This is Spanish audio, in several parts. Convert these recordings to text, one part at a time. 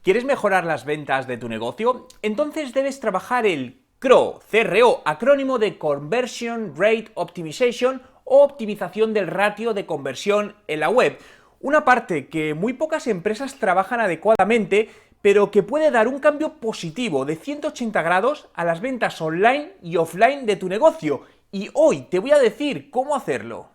¿Quieres mejorar las ventas de tu negocio? Entonces debes trabajar el CRO, acrónimo de Conversion Rate Optimization o optimización del ratio de conversión en la web. Una parte que muy pocas empresas trabajan adecuadamente, pero que puede dar un cambio positivo de 180 grados a las ventas online y offline de tu negocio. Y hoy te voy a decir cómo hacerlo.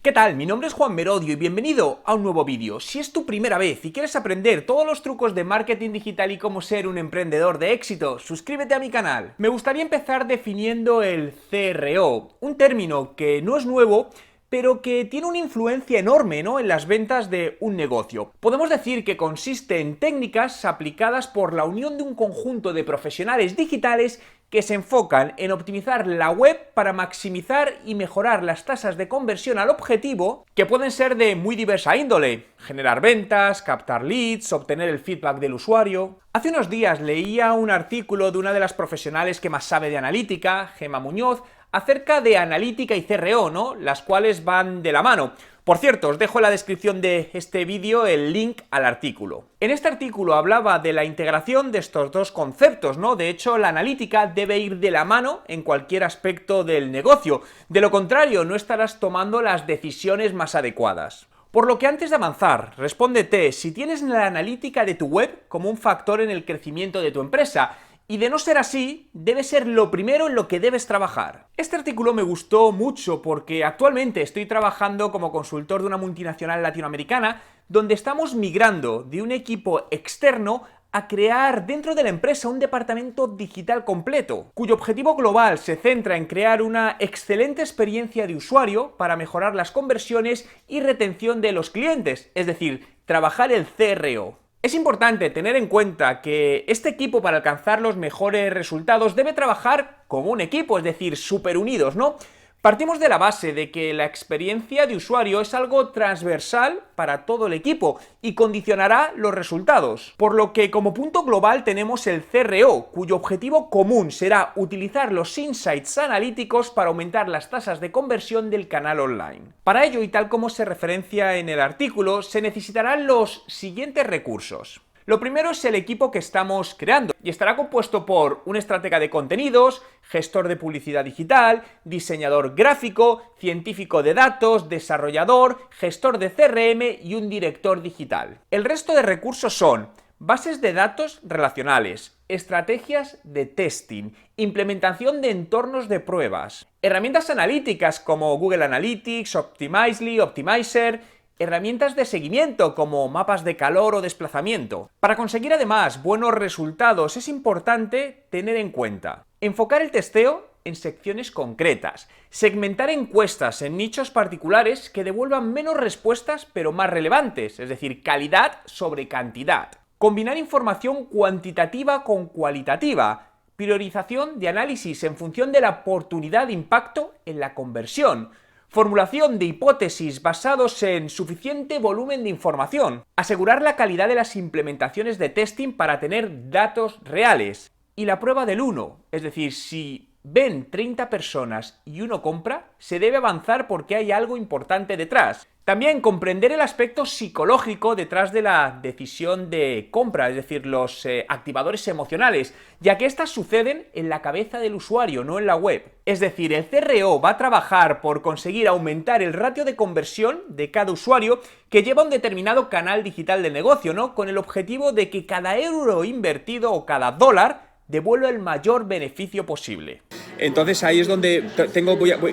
¿Qué tal? Mi nombre es Juan Merodio y bienvenido a un nuevo vídeo. Si es tu primera vez y quieres aprender todos los trucos de marketing digital y cómo ser un emprendedor de éxito, suscríbete a mi canal. Me gustaría empezar definiendo el CRO, un término que no es nuevo, pero que tiene una influencia enorme, ¿no?, en las ventas de un negocio. Podemos decir que consiste en técnicas aplicadas por la unión de un conjunto de profesionales digitales que se enfocan en optimizar la web para maximizar y mejorar las tasas de conversión al objetivo, que pueden ser de muy diversa índole: generar ventas, captar leads, obtener el feedback del usuario. Hace unos días leía un artículo de una de las profesionales que más sabe de analítica, Gemma Muñoz, acerca de analítica y CRO, ¿no?, las cuales van de la mano. Por cierto, os dejo en la descripción de este vídeo el link al artículo. En este artículo hablaba de la integración de estos dos conceptos, ¿no? De hecho, la analítica debe ir de la mano en cualquier aspecto del negocio. De lo contrario, no estarás tomando las decisiones más adecuadas. Por lo que antes de avanzar, respóndete si tienes la analítica de tu web como un factor en el crecimiento de tu empresa. Y de no ser así, debe ser lo primero en lo que debes trabajar. Este artículo me gustó mucho porque actualmente estoy trabajando como consultor de una multinacional latinoamericana donde estamos migrando de un equipo externo a crear dentro de la empresa un departamento digital completo, cuyo objetivo global se centra en crear una excelente experiencia de usuario para mejorar las conversiones y retención de los clientes, es decir, trabajar el CRO. Es importante tener en cuenta que este equipo, para alcanzar los mejores resultados, debe trabajar como un equipo, es decir, súper unidos, ¿no? Partimos de la base de que la experiencia de usuario es algo transversal para todo el equipo y condicionará los resultados. Por lo que como punto global tenemos el CRO, cuyo objetivo común será utilizar los insights analíticos para aumentar las tasas de conversión del canal online. Para ello, y tal como se referencia en el artículo, se necesitarán los siguientes recursos. Lo primero es el equipo que estamos creando y estará compuesto por un estratega de contenidos, gestor de publicidad digital, diseñador gráfico, científico de datos, desarrollador, gestor de CRM y un director digital. El resto de recursos son bases de datos relacionales, estrategias de testing, implementación de entornos de pruebas, herramientas analíticas como Google Analytics, Optimizely, Optimizer, herramientas de seguimiento como mapas de calor o desplazamiento. Para conseguir además buenos resultados es importante tener en cuenta enfocar el testeo en secciones concretas, segmentar encuestas en nichos particulares que devuelvan menos respuestas pero más relevantes, es decir, calidad sobre cantidad, combinar información cuantitativa con cualitativa, priorización de análisis en función de la oportunidad de impacto en la conversión, formulación de hipótesis basados en suficiente volumen de información, asegurar la calidad de las implementaciones de testing para tener datos reales, y la prueba del 1, es decir, si ven 30 personas y uno compra, se debe avanzar porque hay algo importante detrás. También comprender el aspecto psicológico detrás de la decisión de compra, es decir, los activadores emocionales, ya que estas suceden en la cabeza del usuario, no en la web. Es decir, el CRO va a trabajar por conseguir aumentar el ratio de conversión de cada usuario que lleva un determinado canal digital de negocio, ¿no?, con el objetivo de que cada euro invertido o cada dólar devuelva el mayor beneficio posible. Entonces ahí es donde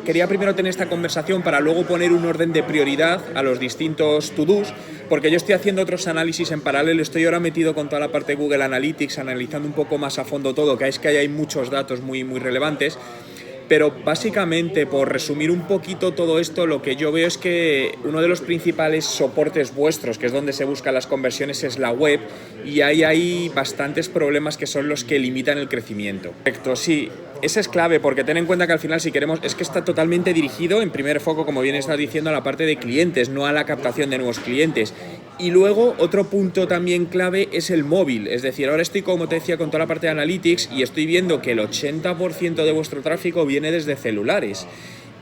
quería primero tener esta conversación para luego poner un orden de prioridad a los distintos to-dos, porque yo estoy haciendo otros análisis en paralelo, estoy ahora metido con toda la parte de Google Analytics, analizando un poco más a fondo todo, que es que ahí hay muchos datos muy relevantes. Pero básicamente, por resumir un poquito todo esto, lo que yo veo es que uno de los principales soportes vuestros, que es donde se buscan las conversiones, es la web, y ahí hay bastantes problemas que son los que limitan el crecimiento. Correcto, sí. Ese es clave, porque ten en cuenta que al final si queremos, es que está totalmente dirigido en primer foco, como bien estás diciendo, a la parte de clientes, no a la captación de nuevos clientes. Y luego otro punto también clave es el móvil, es decir, ahora estoy, como te decía, con toda la parte de Analytics y estoy viendo que el 80% de vuestro tráfico viene desde celulares.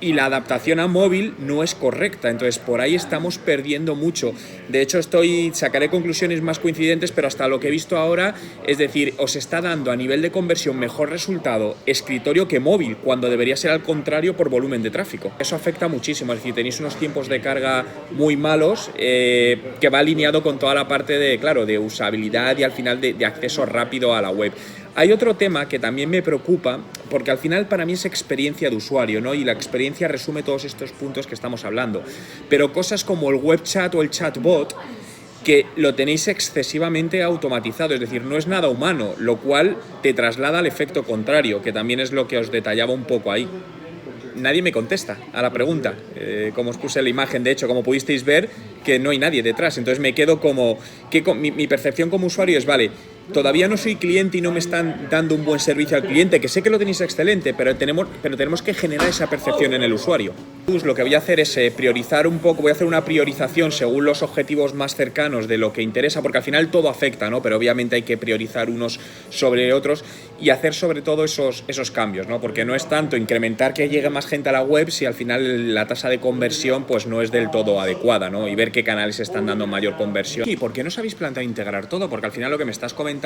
Y la adaptación a móvil no es correcta, entonces por ahí estamos perdiendo mucho. De hecho, sacaré conclusiones más coincidentes, pero hasta lo que he visto ahora, es decir, os está dando a nivel de conversión mejor resultado escritorio que móvil, cuando debería ser al contrario por volumen de tráfico. Eso afecta muchísimo, es decir, tenéis unos tiempos de carga muy malos, que va alineado con toda la parte de usabilidad y al final de acceso rápido a la web. Hay otro tema que también me preocupa, porque al final para mí es experiencia de usuario, ¿no? Y la experiencia resume todos estos puntos que estamos hablando. Pero cosas como el web chat o el chatbot, que lo tenéis excesivamente automatizado, es decir, no es nada humano, lo cual te traslada al efecto contrario, que también es lo que os detallaba un poco ahí. Nadie me contesta a la pregunta, como os puse en la imagen, de hecho, como pudisteis ver, que no hay nadie detrás, entonces me quedo como, mi percepción como usuario es, vale, todavía no soy cliente y no me están dando un buen servicio al cliente, que sé que lo tenéis excelente, pero tenemos que generar esa percepción en el usuario. Pues lo que voy a hacer es priorizar un poco, voy a hacer una priorización según los objetivos más cercanos de lo que interesa, porque al final todo afecta, ¿no? Pero obviamente hay que priorizar unos sobre otros y hacer sobre todo esos cambios, ¿no? Porque no es tanto incrementar que llegue más gente a la web si al final la tasa de conversión pues no es del todo adecuada, ¿no? Y ver qué canales están dando mayor conversión. ¿Y por qué no os habéis planteado integrar todo? Porque al final lo que me estás comentando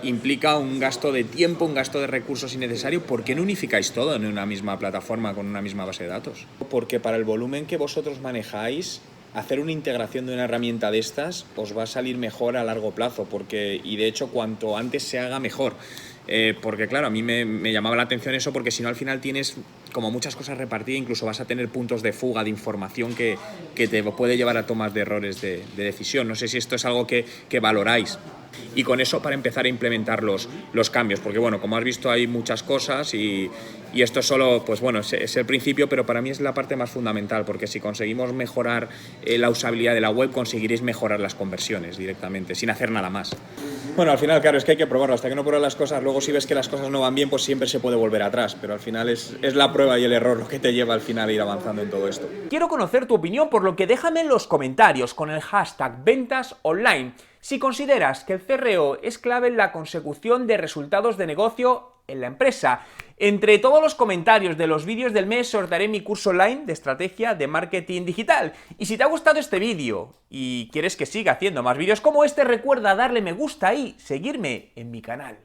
implica un gasto de tiempo, un gasto de recursos innecesario. ¿Por qué no unificáis todo en una misma plataforma con una misma base de datos? Porque para el volumen que vosotros manejáis, hacer una integración de una herramienta de estas os va a salir mejor a largo plazo, y de hecho cuanto antes se haga mejor. Porque claro, a mí me llamaba la atención eso, porque si no al final tienes como muchas cosas repartidas, incluso vas a tener puntos de fuga de información que te puede llevar a tomas de errores de decisión. No sé si esto es algo que valoráis. Y con eso para empezar a implementar los cambios, porque bueno, como has visto hay muchas cosas y esto solo, pues bueno, es el principio, pero para mí es la parte más fundamental, porque si conseguimos mejorar la usabilidad de la web, conseguiréis mejorar las conversiones directamente, sin hacer nada más. Bueno, al final, claro, es que hay que probarlo, hasta que no pruebas las cosas, luego si ves que las cosas no van bien, pues siempre se puede volver atrás, pero al final es la prueba y el error lo que te lleva al final a ir avanzando en todo esto. Quiero conocer tu opinión, por lo que déjame en los comentarios con el hashtag #ventasonline si consideras que el CRO es clave en la consecución de resultados de negocio en la empresa. Entre todos los comentarios de los vídeos del mes sortearé mi curso online de estrategia de marketing digital. Y si te ha gustado este vídeo y quieres que siga haciendo más vídeos como este, recuerda darle me gusta y seguirme en mi canal.